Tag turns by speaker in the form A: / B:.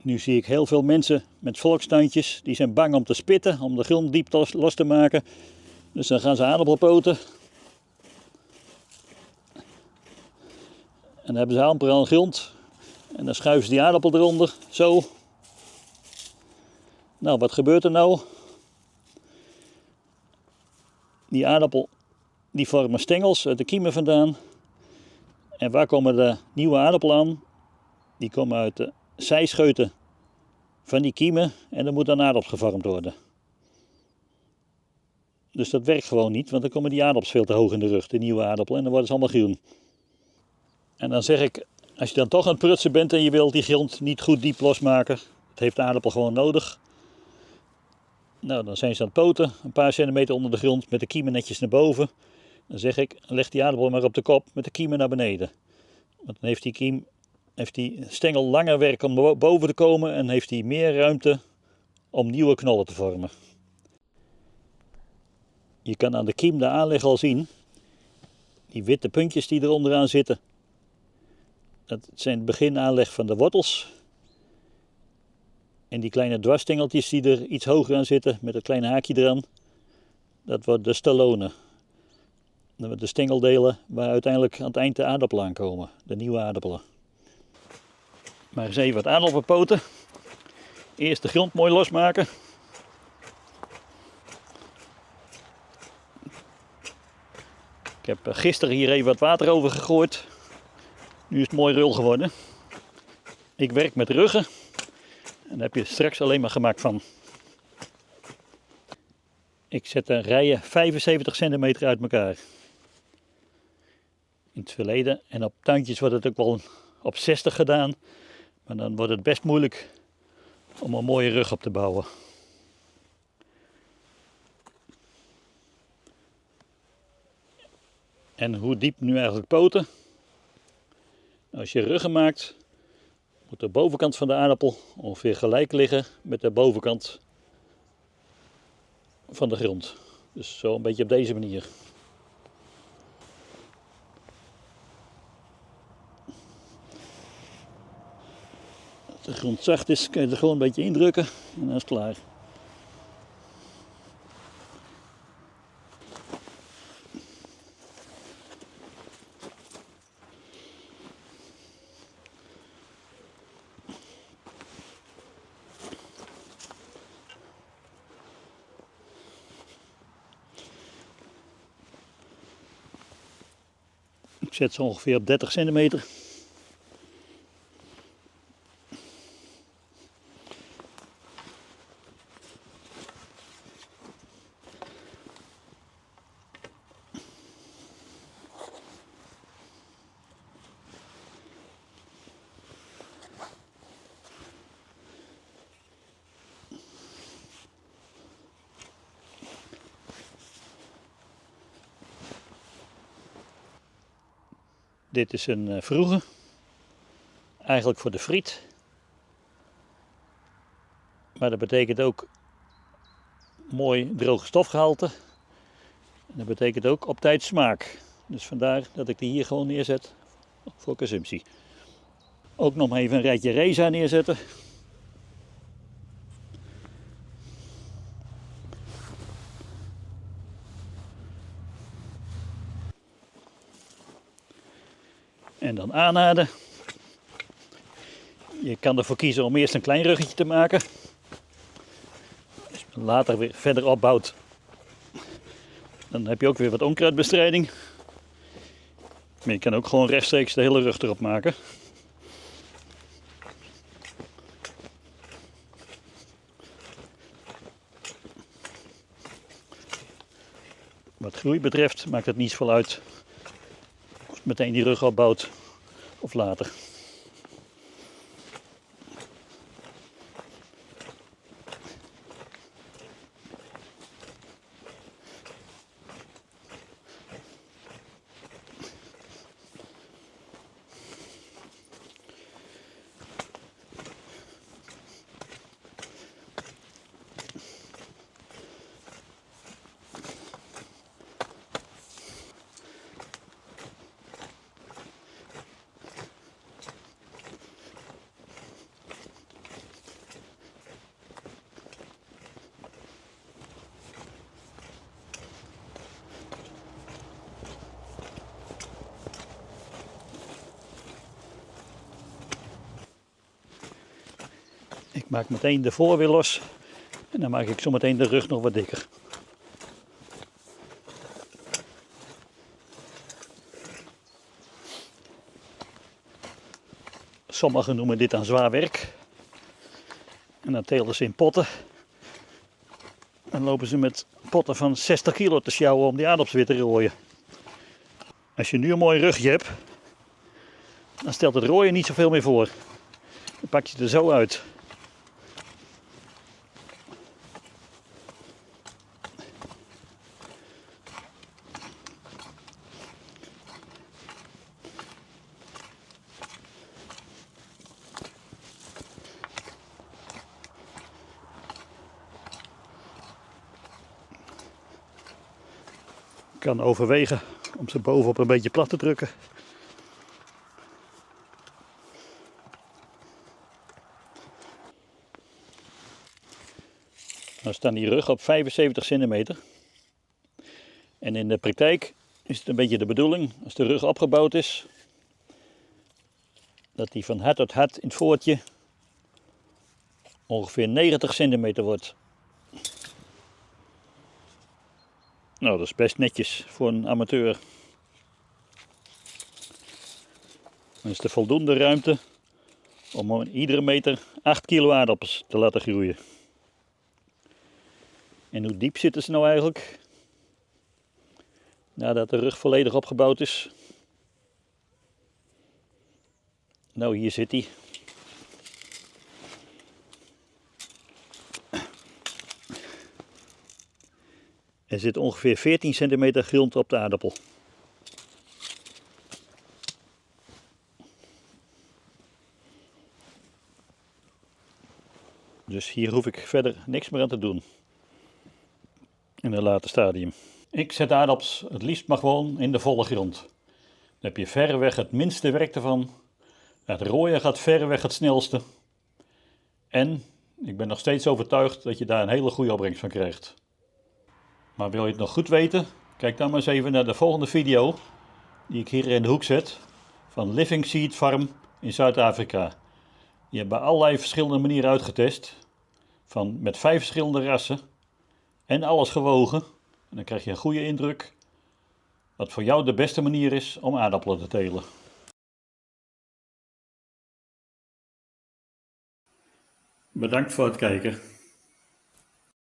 A: Nu zie ik heel veel mensen met volkstuintjes, die zijn bang om te spitten, om de grond diep los te maken. Dus dan gaan ze aardappelpoten. En dan hebben ze amper al grond. En dan schuiven ze die aardappel eronder, zo. Nou, wat gebeurt er nou? Die aardappel, die vormen stengels uit de kiemen vandaan. En waar komen de nieuwe aardappelen aan? Die komen uit de zijscheuten van die kiemen en er moet dan aardappel gevormd worden. Dus dat werkt gewoon niet, want dan komen die aardappels veel te hoog in de rug, de nieuwe aardappelen, en dan worden ze allemaal groen. En dan zeg ik, als je dan toch aan het prutsen bent en je wilt die grond niet goed diep losmaken, het heeft de aardappel gewoon nodig. Nou, dan zijn ze aan het poten, een paar centimeter onder de grond, met de kiemen netjes naar boven. Dan zeg ik, leg die aardappel maar op de kop met de kiemen naar beneden. Want dan heeft die stengel langer werk om boven te komen en heeft hij meer ruimte om nieuwe knollen te vormen. Je kan aan de kiem de aanleg al zien, die witte puntjes die er onderaan zitten. Dat zijn het beginaanleg van de wortels. En die kleine dwarsstengeltjes die er iets hoger aan zitten, met een klein haakje eraan, dat wordt de stallone. De stengeldelen waar uiteindelijk aan het eind de aardappelen aankomen, de nieuwe aardappelen. Maar eens even wat aardappelpoten. Eerst de grond mooi losmaken. Ik heb gisteren hier even wat water over gegooid. Nu is het mooi rul geworden. Ik werk met ruggen. En daar heb je straks alleen maar gemak van. Ik zet de rijen 75 centimeter uit elkaar. In het verleden en op tuintjes wordt het ook wel op 60 gedaan. Maar dan wordt het best moeilijk om een mooie rug op te bouwen. En hoe diep nu eigenlijk poten? Als je ruggen maakt, moet de bovenkant van de aardappel ongeveer gelijk liggen met de bovenkant van de grond. Dus zo een beetje op deze manier. Als de grond zacht is, kun je er gewoon een beetje indrukken en dan is het klaar. Ik zet ze ongeveer op 30 centimeter. Dit is een vroege, eigenlijk voor de friet. Maar dat betekent ook mooi droge stofgehalte. En dat betekent ook op tijd smaak. Dus vandaar dat ik die hier gewoon neerzet voor consumptie. Ook nog even een rijtje reza neerzetten. En dan aanhaden. Je kan ervoor kiezen om eerst een klein ruggetje te maken. Als je later weer verder opbouwt, dan heb je ook weer wat onkruidbestrijding. Maar je kan ook gewoon rechtstreeks de hele rug erop maken. Wat groei betreft maakt het niet zoveel uit of je meteen die rug opbouwt of later. Ik maak meteen de voor weer los en dan maak ik zo meteen de rug nog wat dikker. Sommigen noemen dit dan zwaar werk. En dan telen ze in potten. Dan lopen ze met potten van 60 kilo te sjouwen om die aardappels weer te rooien. Als je nu een mooi rugje hebt, dan stelt het rooien niet zoveel meer voor. Dan pak je het er zo uit. Ik kan overwegen om ze bovenop een beetje plat te drukken. Nou staan die ruggen op 75 centimeter. En in de praktijk is het een beetje de bedoeling, als de rug opgebouwd is, dat die van hart tot hart in het voortje ongeveer 90 centimeter wordt. Nou, dat is best netjes voor een amateur. Dan is er voldoende ruimte om in iedere meter 8 kilo aardappels te laten groeien. En hoe diep zitten ze nou eigenlijk? Nadat de rug volledig opgebouwd is. Nou, hier zit hij. Er zit ongeveer 14 centimeter grond op de aardappel. Dus hier hoef ik verder niks meer aan te doen. In een later stadium. Ik zet aardappels het liefst maar gewoon in de volle grond. Dan heb je verreweg het minste werk ervan. Het rooien gaat verreweg het snelste. En ik ben nog steeds overtuigd dat je daar een hele goede opbrengst van krijgt. Maar wil je het nog goed weten? Kijk dan maar eens even naar de volgende video die ik hier in de hoek zet. Van Living Seed Farm in Zuid-Afrika. Die hebben allerlei verschillende manieren uitgetest. Met 5 verschillende rassen. En alles gewogen. En dan krijg je een goede indruk wat voor jou de beste manier is om aardappelen te telen. Bedankt voor het kijken.